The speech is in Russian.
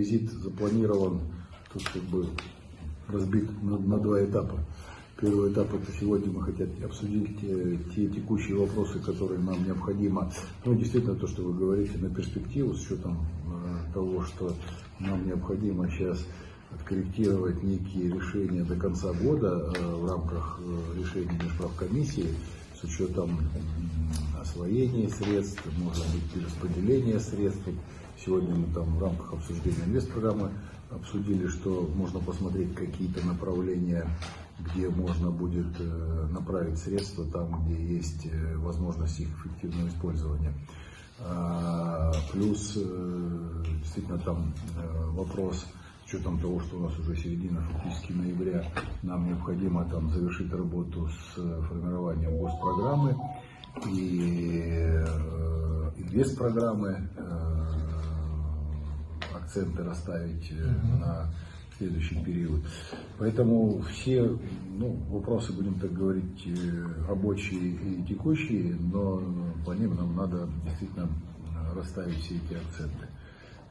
Визит запланирован, тут как бы разбит на два этапа. Первый этап — это сегодня мы хотим обсудить те текущие вопросы, которые нам необходимо, ну действительно то, что вы говорите, на перспективу, с учетом того, что нам необходимо сейчас откорректировать некие решения до конца года в рамках решений межправкомиссии, с учетом освоения средств, может быть, перераспределения средств. Сегодня мы там в рамках обсуждения инвестпрограммы обсудили, что можно посмотреть какие-то направления, где можно будет направить средства там, где есть возможность их эффективного использования. Плюс действительно там вопрос, с учетом того, что у нас уже середина фактически ноября, нам необходимо там завершить работу с формированием госпрограммы и инвестпрограммы, акценты расставить на следующий период. Поэтому все вопросы, будем так говорить, рабочие и текущие, но по ним нам надо действительно расставить все эти акценты.